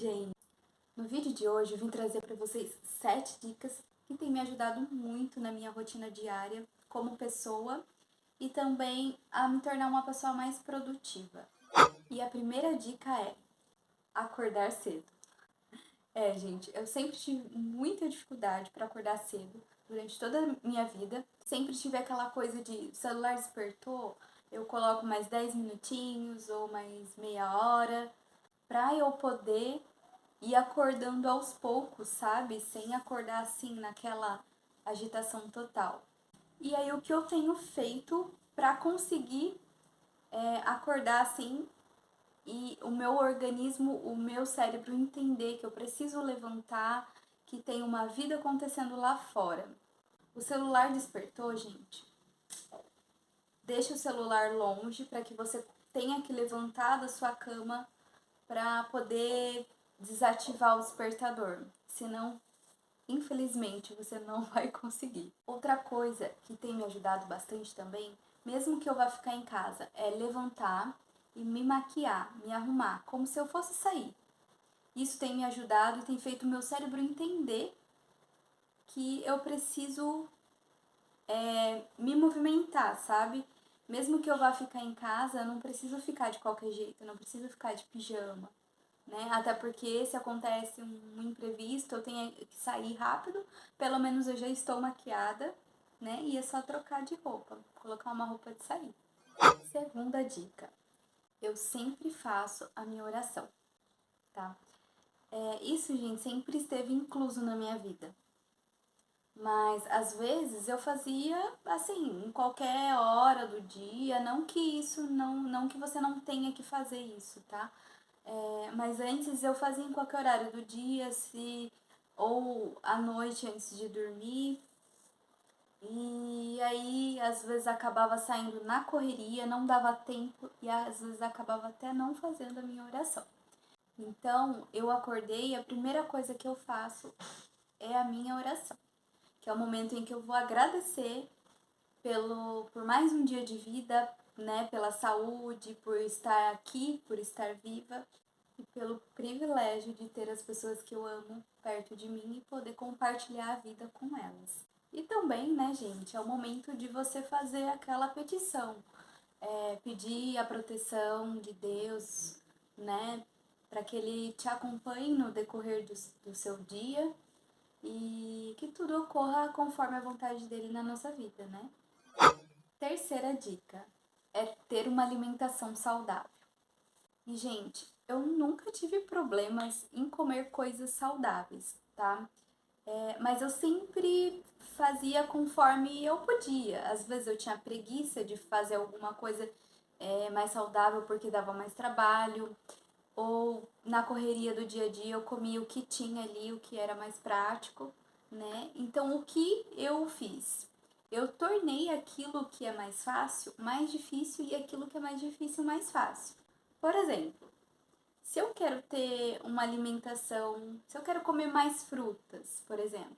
gente! No vídeo de hoje eu vim trazer para vocês 7 dicas que têm me ajudado muito na minha rotina diária como pessoa e também a me tornar uma pessoa mais produtiva. E a primeira dica é acordar cedo. Gente, eu sempre tive muita dificuldade para acordar cedo durante toda a minha vida. Sempre tive aquela coisa de o celular despertou, eu coloco mais 10 minutinhos ou mais meia hora para eu poder ir acordando aos poucos, sabe? Sem acordar assim naquela agitação total. E aí o que eu tenho feito para conseguir acordar assim e o meu organismo, o meu cérebro entender que eu preciso levantar, que tem uma vida acontecendo lá fora. O celular despertou, gente. Deixa o celular longe para que você tenha que levantar da sua cama para poder desativar o despertador. Senão, infelizmente, você não vai conseguir. Outra coisa que tem me ajudado bastante também, mesmo que eu vá ficar em casa, é levantar e me maquiar, me arrumar, como se eu fosse sair. Isso tem me ajudado e tem feito o meu cérebro entender que eu preciso me movimentar, sabe? Mesmo que eu vá ficar em casa, eu não preciso ficar de qualquer jeito, eu não preciso ficar de pijama, né? Até porque se acontece um imprevisto, eu tenho que sair rápido, pelo menos eu já estou maquiada, né? E é só trocar de roupa, colocar uma roupa de sair. Segunda dica, eu sempre faço a minha oração, tá? Isso, gente, sempre esteve incluso na minha vida. Mas às vezes eu fazia assim, em qualquer hora do dia, não que isso não que você não tenha que fazer isso, tá? Mas antes eu fazia em qualquer horário do dia, ou à noite antes de dormir. E aí às vezes acabava saindo na correria, não dava tempo e às vezes acabava até não fazendo a minha oração. Então eu acordei e a primeira coisa que eu faço é a minha oração, que é o momento em que eu vou agradecer por mais um dia de vida, né, pela saúde, por estar aqui, por estar viva e pelo privilégio de ter as pessoas que eu amo perto de mim e poder compartilhar a vida com elas. E também, né, gente, é o momento de você fazer aquela petição, pedir a proteção de Deus, né, para que Ele te acompanhe no decorrer do seu dia e que tudo ocorra conforme a vontade dele na nossa vida, né? Terceira dica é ter uma alimentação saudável. E, gente, eu nunca tive problemas em comer coisas saudáveis, tá? Mas eu sempre fazia conforme eu podia. Às vezes eu tinha preguiça de fazer alguma coisa mais saudável porque dava mais trabalho, ou na correria do dia a dia eu comia o que tinha ali, o que era mais prático, né? Então o que eu fiz? Eu tornei aquilo que é mais fácil mais difícil e aquilo que é mais difícil mais fácil. Por exemplo, se eu quero ter uma alimentação, se eu quero comer mais frutas, por exemplo,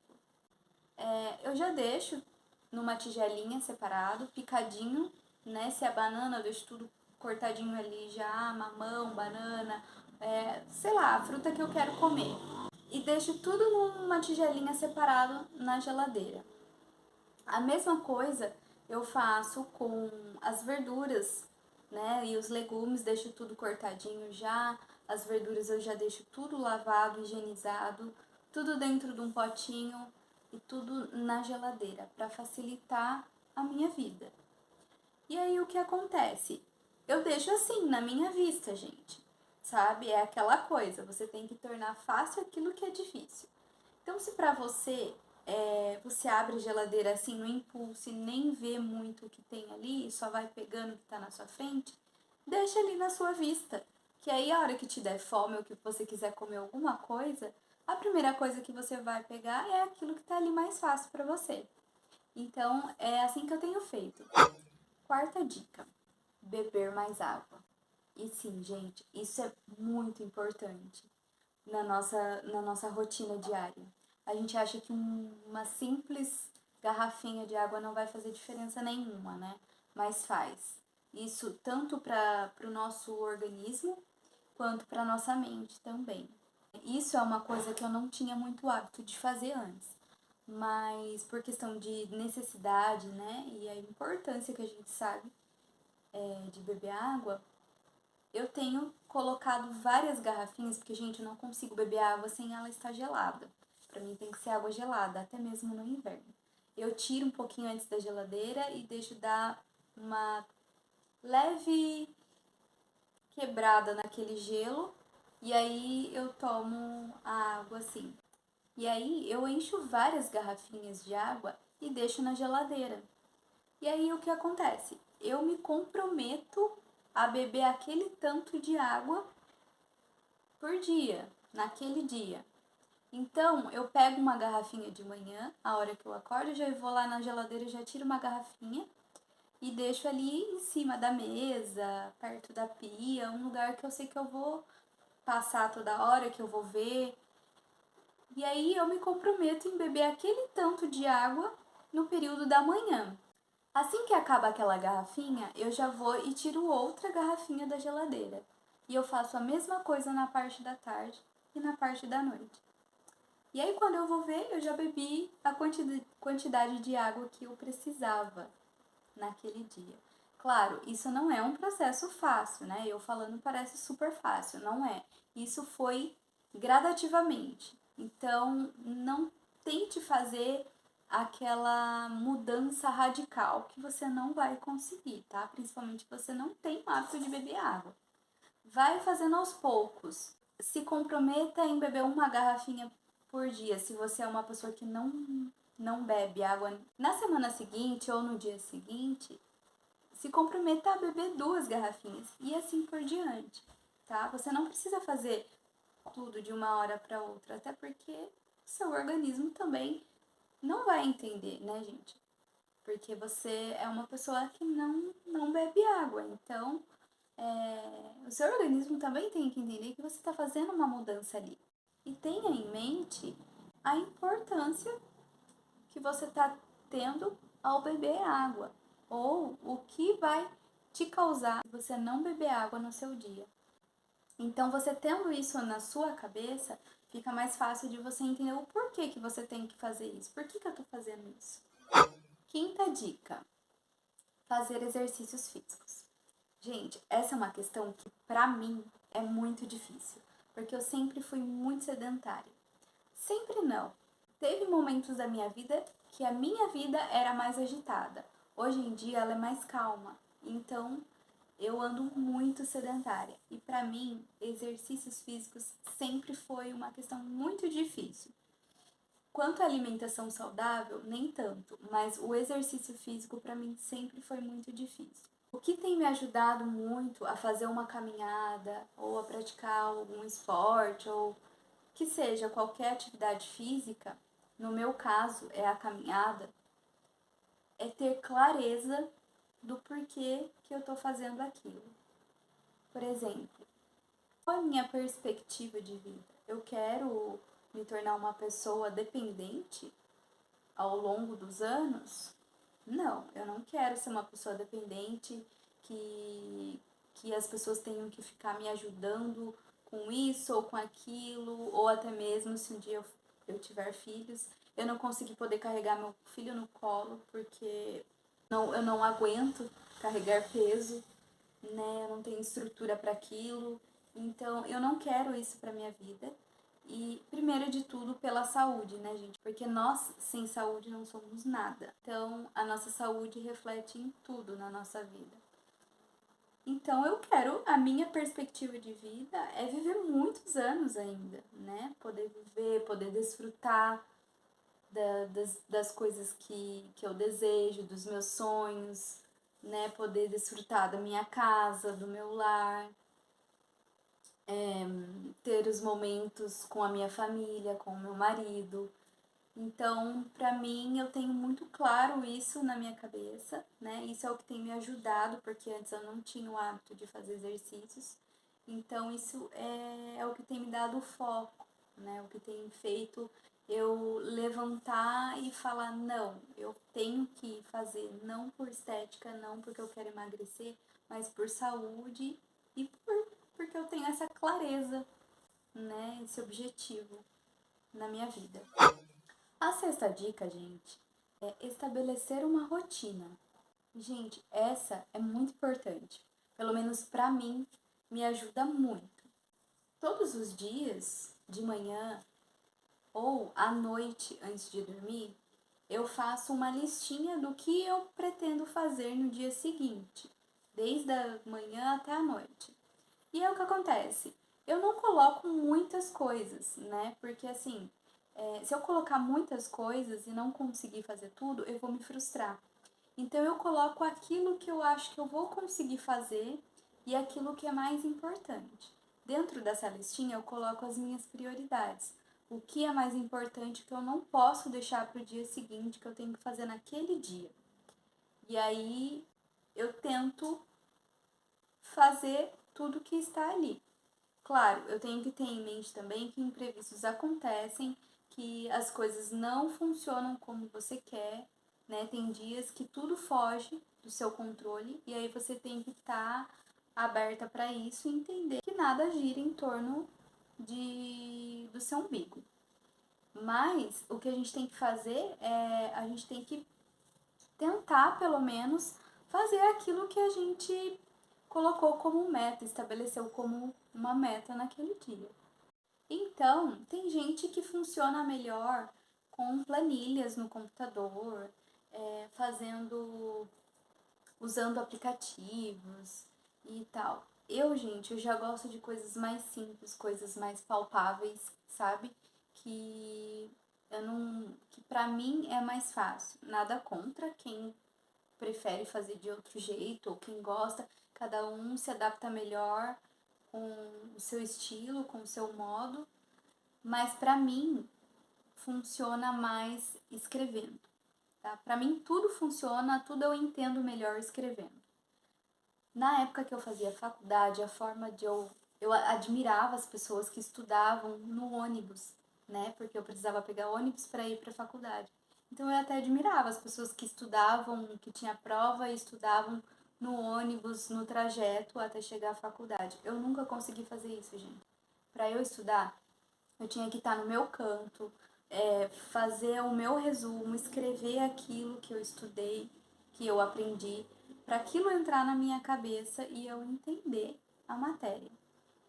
eu já deixo numa tigelinha separado, picadinho, né? Se é banana, eu deixo tudo cortadinho ali já, mamão, banana, sei lá, a fruta que eu quero comer. E deixo tudo numa tigelinha separado na geladeira. A mesma coisa eu faço com as verduras, né? E os legumes, deixo tudo cortadinho já. As verduras eu já deixo tudo lavado, higienizado, tudo dentro de um potinho e tudo na geladeira para facilitar a minha vida. E aí o que acontece? Eu deixo assim na minha vista, gente. Sabe? É aquela coisa, você tem que tornar fácil aquilo que é difícil. Então, se pra você você abre a geladeira assim no impulso e nem vê muito o que tem ali, só vai pegando o que tá na sua frente, deixa ali na sua vista. Que aí a hora que te der fome ou que você quiser comer alguma coisa, a primeira coisa que você vai pegar é aquilo que tá ali mais fácil para você. Então, é assim que eu tenho feito. Quarta dica: beber mais água. E sim, gente, isso é muito importante na nossa rotina diária. A gente acha que uma simples garrafinha de água não vai fazer diferença nenhuma, né? Mas faz. Isso tanto para o nosso organismo quanto para nossa mente também. Isso é uma coisa que eu não tinha muito hábito de fazer antes, mas por questão de necessidade, né, e a importância que a gente sabe de beber água, eu tenho colocado várias garrafinhas, porque, gente, eu não consigo beber água sem ela estar gelada. Pra mim tem que ser água gelada, até mesmo no inverno. Eu tiro um pouquinho antes da geladeira e deixo dar uma leve quebrada naquele gelo, e aí eu tomo a água assim. E aí eu encho várias garrafinhas de água e deixo na geladeira. E aí o que acontece? Eu me comprometo a beber aquele tanto de água por dia, naquele dia. Então, eu pego uma garrafinha de manhã, a hora que eu acordo, já vou lá na geladeira, já tiro uma garrafinha e deixo ali em cima da mesa, perto da pia, um lugar que eu sei que eu vou passar toda hora, que eu vou ver. E aí eu me comprometo em beber aquele tanto de água no período da manhã. Assim que acaba aquela garrafinha, eu já vou e tiro outra garrafinha da geladeira. E eu faço a mesma coisa na parte da tarde e na parte da noite. E aí, quando eu vou ver, eu já bebi a quantidade de água que eu precisava naquele dia. Claro, isso não é um processo fácil, né? Eu falando parece super fácil, não é. Isso foi gradativamente. Então, não tente fazer aquela mudança radical que você não vai conseguir, tá? Principalmente se você não tem o hábito de beber água. Vai fazendo aos poucos. Se comprometa em beber uma garrafinha por dia, se você é uma pessoa que não bebe água. Na semana seguinte ou no dia seguinte, se comprometa a beber 2 garrafinhas e assim por diante, tá? Você não precisa fazer tudo de uma hora para outra, até porque seu organismo também não vai entender, né, gente? Porque você é uma pessoa que não bebe água, então o seu organismo também tem que entender que você está fazendo uma mudança ali. E tenha em mente a importância que você está tendo ao beber água, ou o que vai te causar se você não beber água no seu dia. Então, você tendo isso na sua cabeça, fica mais fácil de você entender o porquê que você tem que fazer isso. Por que eu estou fazendo isso? Quinta dica: fazer exercícios físicos. Gente, essa é uma questão que pra mim é muito difícil, porque eu sempre fui muito sedentária. Sempre não. Teve momentos da minha vida que a minha vida era mais agitada. Hoje em dia ela é mais calma. Então, eu ando muito sedentária. E pra mim, exercícios físicos sempre foi uma questão muito difícil. Quanto à alimentação saudável, nem tanto, mas o exercício físico pra mim sempre foi muito difícil. O que tem me ajudado muito a fazer uma caminhada ou a praticar algum esporte ou que seja qualquer atividade física, no meu caso é a caminhada, é ter clareza do porquê que eu estou fazendo aquilo. Por exemplo, qual é a minha perspectiva de vida? Eu quero me tornar uma pessoa dependente ao longo dos anos? Não, eu não quero ser uma pessoa dependente que as pessoas tenham que ficar me ajudando com isso ou com aquilo, ou até mesmo se um dia eu tiver filhos, eu não conseguir poder carregar meu filho no colo porque eu não aguento carregar peso, né? Eu não tenho estrutura para aquilo. Então, eu não quero isso para minha vida. E, primeiro de tudo, pela saúde, né, gente? Porque nós, sem saúde, não somos nada. Então, a nossa saúde reflete em tudo na nossa vida. Então, eu quero, a minha perspectiva de vida é viver muitos anos ainda, né? Poder viver, poder desfrutar das coisas que eu desejo, dos meus sonhos, né? Poder desfrutar da minha casa, do meu lar, ter os momentos com a minha família, com o meu marido. Então, para mim, eu tenho muito claro isso na minha cabeça, né? Isso é o que tem me ajudado, porque antes eu não tinha o hábito de fazer exercícios. Então, isso é o que tem me dado foco, né? O que tem feito eu levantar e falar: não, eu tenho que fazer, não por estética, não porque eu quero emagrecer, mas por saúde e porque eu tenho essa clareza. né, esse objetivo na minha vida. A sexta dica, gente, é estabelecer uma rotina. Gente, essa é muito importante. Pelo menos pra mim, me ajuda muito. Todos os dias, de manhã ou à noite antes de dormir, eu faço uma listinha do que eu pretendo fazer no dia seguinte, desde a manhã até a noite. E é o que acontece. Eu não coloco muitas coisas, né? Porque assim, se eu colocar muitas coisas e não conseguir fazer tudo, eu vou me frustrar. Então eu coloco aquilo que eu acho que eu vou conseguir fazer e aquilo que é mais importante. Dentro dessa listinha eu coloco as minhas prioridades. O que é mais importante que eu não posso deixar para o dia seguinte, que eu tenho que fazer naquele dia. E aí eu tento fazer tudo que está ali. Claro, eu tenho que ter em mente também que imprevistos acontecem, que as coisas não funcionam como você quer, né? Tem dias que tudo foge do seu controle e aí você tem que estar aberta para isso e entender que nada gira em torno do seu umbigo. Mas o que a gente tem que fazer é a gente tem que tentar, pelo menos, fazer aquilo que a gente colocou como meta, estabeleceu como uma meta naquele dia. Então, tem gente que funciona melhor com planilhas no computador, usando aplicativos e tal. Gente, eu já gosto de coisas mais simples, coisas mais palpáveis, sabe? Que que pra mim é mais fácil. Nada contra quem prefere fazer de outro jeito ou quem gosta, cada um se adapta melhor com o seu estilo, com o seu modo, mas para mim funciona mais escrevendo, tá? Para mim tudo funciona, tudo eu entendo melhor escrevendo. Na época que eu fazia faculdade, a forma de eu admirava as pessoas que estudavam no ônibus, né? Porque eu precisava pegar ônibus para ir para a faculdade. Então eu até admirava as pessoas que estudavam, que tinha prova e estudavam no ônibus, no trajeto até chegar à faculdade. Eu nunca consegui fazer isso, gente. Para eu estudar, eu tinha que estar no meu canto, fazer o meu resumo, escrever aquilo que eu estudei, que eu aprendi, para aquilo entrar na minha cabeça e eu entender a matéria.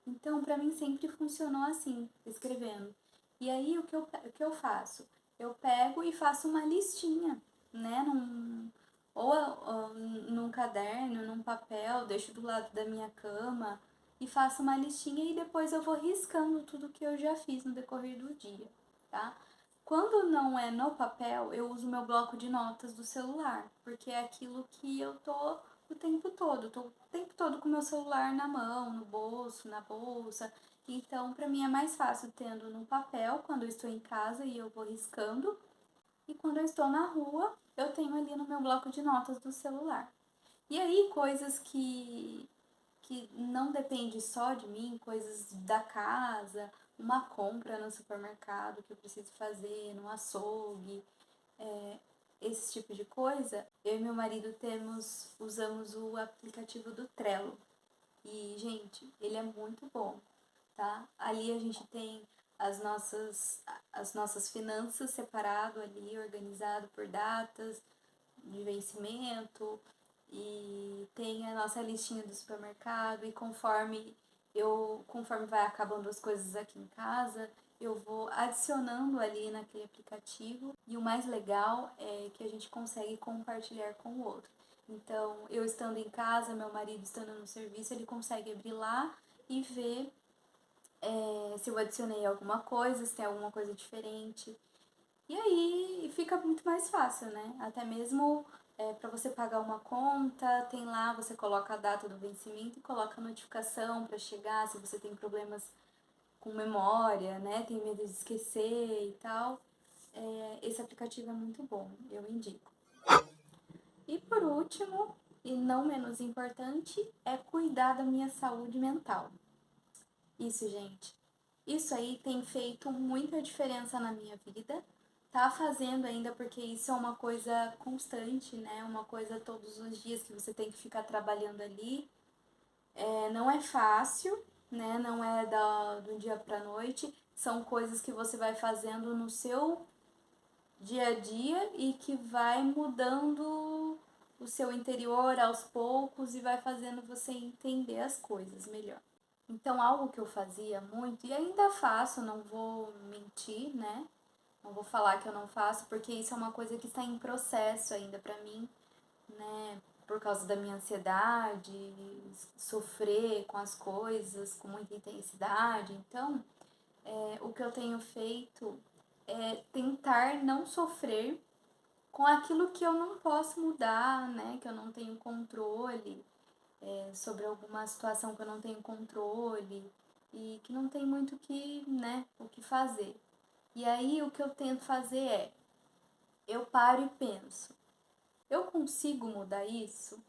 Então, para mim sempre funcionou assim, escrevendo. E aí, o que eu faço? Eu pego e faço uma listinha, né? Ou num caderno, num papel, deixo do lado da minha cama e faço uma listinha e depois eu vou riscando tudo que eu já fiz no decorrer do dia, tá? Quando não é no papel, eu uso meu bloco de notas do celular, porque é aquilo que eu tô o tempo todo. Tô o tempo todo com o meu celular na mão, no bolso, na bolsa. Então, para mim é mais fácil tendo no papel quando eu estou em casa e eu vou riscando. E quando eu estou na rua, eu tenho ali no meu bloco de notas do celular. E aí, coisas que não depende só de mim, coisas da casa, uma compra no supermercado que eu preciso fazer, no açougue, esse tipo de coisa, eu e meu marido usamos o aplicativo do Trello. E, gente, ele é muito bom, tá? Ali a gente tem as nossas finanças separado ali, organizado por datas de vencimento, e tem a nossa listinha do supermercado, e conforme vai acabando as coisas aqui em casa, eu vou adicionando ali naquele aplicativo, e o mais legal é que a gente consegue compartilhar com o outro. Então, eu estando em casa, meu marido estando no serviço, ele consegue abrir lá e ver se eu adicionei alguma coisa, se tem alguma coisa diferente. E aí fica muito mais fácil, né? Até mesmo para você pagar uma conta, tem lá, você coloca a data do vencimento e coloca a notificação para chegar, se você tem problemas com memória, né? Tem medo de esquecer e tal. Esse aplicativo é muito bom, eu indico. E por último, e não menos importante, é cuidar da minha saúde mental. Isso, gente. Isso aí tem feito muita diferença na minha vida. Tá fazendo ainda porque isso é uma coisa constante, né? Uma coisa todos os dias que você tem que ficar trabalhando ali. Não é fácil, né? Não é do dia pra noite. São coisas que você vai fazendo no seu dia a dia e que vai mudando o seu interior aos poucos e vai fazendo você entender as coisas melhor. Então, algo que eu fazia muito, e ainda faço, não vou mentir, né? Não vou falar que eu não faço, porque isso é uma coisa que está em processo ainda pra mim, né? Por causa da minha ansiedade, sofrer com as coisas com muita intensidade. Então, o que eu tenho feito é tentar não sofrer com aquilo que eu não posso mudar, né? Que eu não tenho controle, sobre alguma situação que eu não tenho controle e que não tem muito né, o que fazer. E aí o que eu tento fazer eu paro e penso, eu consigo mudar isso?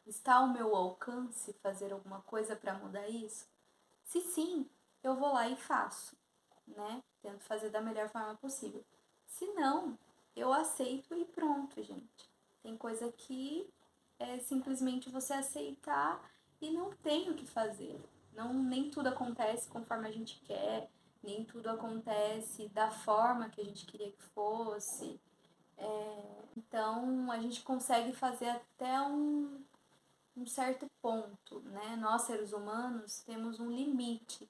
Está ao meu alcance fazer alguma coisa para mudar isso? Se sim, eu vou lá e faço, né? Tento fazer da melhor forma possível. Se não, eu aceito e pronto, gente. Tem coisa que é simplesmente você aceitar e não tem o que fazer. Não, nem tudo acontece conforme a gente quer, nem tudo acontece da forma que a gente queria que fosse. Então a gente consegue fazer até um certo ponto, né? Nós, seres humanos, temos um limite.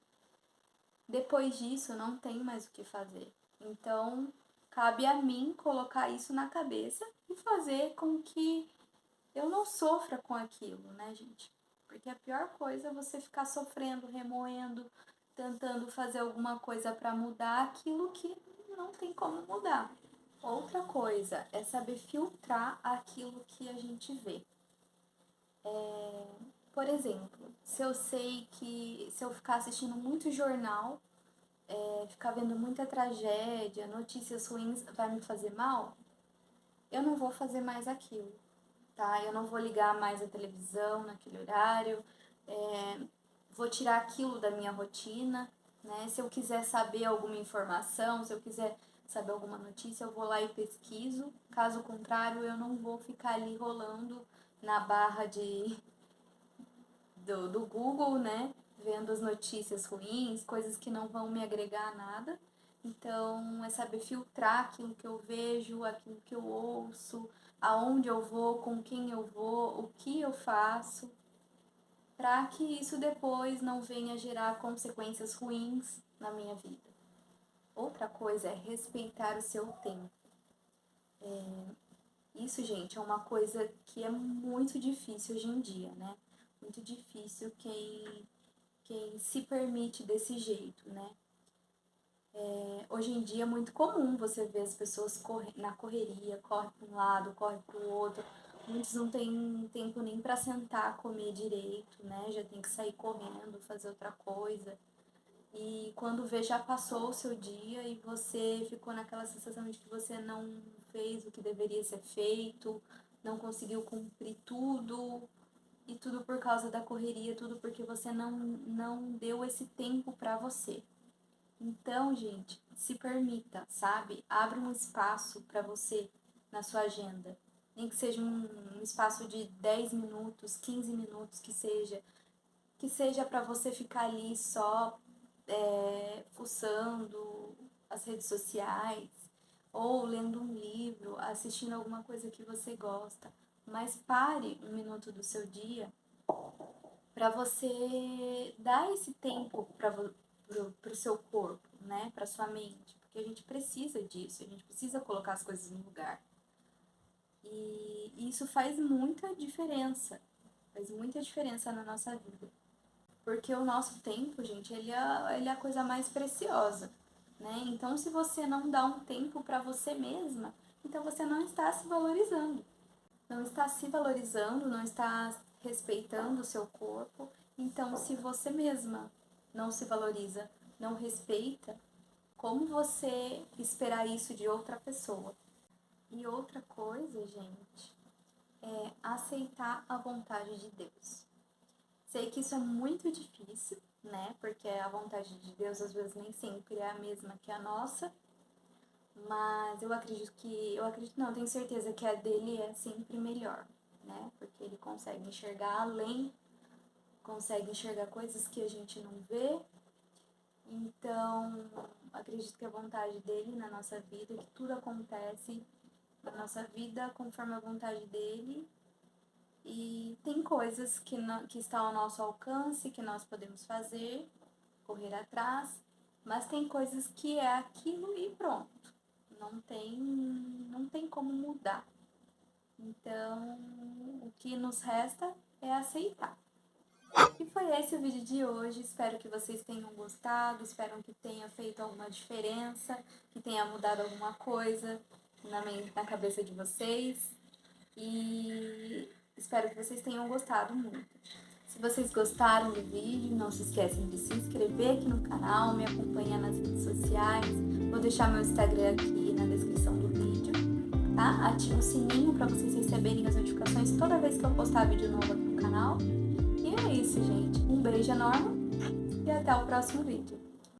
Depois disso, não tem mais o que fazer. Então, cabe a mim colocar isso na cabeça e fazer com que eu não sofra com aquilo, né, gente? Porque a pior coisa é você ficar sofrendo, remoendo, tentando fazer alguma coisa para mudar aquilo que não tem como mudar. Outra coisa é saber filtrar aquilo que a gente vê. Por exemplo, se eu sei que se eu ficar assistindo muito jornal, ficar vendo muita tragédia, notícias ruins vai me fazer mal, eu não vou fazer mais aquilo, tá? Eu não vou ligar mais a televisão naquele horário, vou tirar aquilo da minha rotina, né? Se eu quiser saber alguma informação, se eu quiser saber alguma notícia, eu vou lá e pesquiso. Caso contrário, eu não vou ficar ali rolando na barra do Google, né? Vendo as notícias ruins, coisas que não vão me agregar a nada. Então, é saber filtrar aquilo que eu vejo, aquilo que eu ouço, aonde eu vou, com quem eu vou, o que eu faço, para que isso depois não venha gerar consequências ruins na minha vida. Outra coisa é respeitar o seu tempo. Isso, gente, é uma coisa que é muito difícil hoje em dia, né? Muito difícil quem se permite desse jeito, né? Hoje em dia é muito comum você ver as pessoas na correria, corre para um lado, corre para o outro. Muitos não têm tempo nem para sentar, comer direito, né? Já tem que sair correndo, fazer outra coisa. E quando vê, já passou o seu dia e você ficou naquela sensação de que você não fez o que deveria ser feito, não conseguiu cumprir tudo, e tudo por causa da correria, tudo porque você não deu esse tempo para você. Então, gente, se permita, sabe? Abra um espaço para você na sua agenda. Nem que seja um espaço de 10 minutos, 15 minutos, que seja para você ficar ali só fuçando as redes sociais, ou lendo um livro, assistindo alguma coisa que você gosta. Mas pare um minuto do seu dia para você dar esse tempo pro seu corpo, né? Pra sua mente. Porque a gente precisa disso, a gente precisa colocar as coisas no lugar. E isso faz muita diferença. Faz muita diferença na nossa vida. Porque o nosso tempo, gente, ele é a coisa mais preciosa, né? Então, se você não dá um tempo para você mesma, então você não está se valorizando. Não está se valorizando, não está respeitando o seu corpo. Então, se você mesma não se valoriza, não respeita, como você esperar isso de outra pessoa? E outra coisa, gente, é aceitar a vontade de Deus. Sei que isso é muito difícil, né? Porque a vontade de Deus às vezes nem sempre é a mesma que a nossa, mas eu acredito não, tenho certeza que a dele é sempre melhor, né? Porque ele consegue enxergar além, consegue enxergar coisas que a gente não vê. Então, acredito que a vontade dele na nossa vida, que tudo acontece na nossa vida conforme a vontade dele. E tem coisas que estão ao nosso alcance, que nós podemos fazer, correr atrás, mas tem coisas que é aquilo e pronto. Não tem como mudar. Então, o que nos resta é aceitar. E foi esse o vídeo de hoje. Espero que vocês tenham gostado, espero que tenha feito alguma diferença, que tenha mudado alguma coisa na cabeça de vocês. E espero que vocês tenham gostado muito. Se vocês gostaram do vídeo, não se esqueçam de se inscrever aqui no canal, me acompanhar nas redes sociais. Vou deixar meu Instagram aqui na descrição do vídeo, tá? Ative o sininho para vocês receberem as notificações toda vez que eu postar vídeo novo aqui no canal. E é isso, gente. Um beijo enorme e até o próximo vídeo.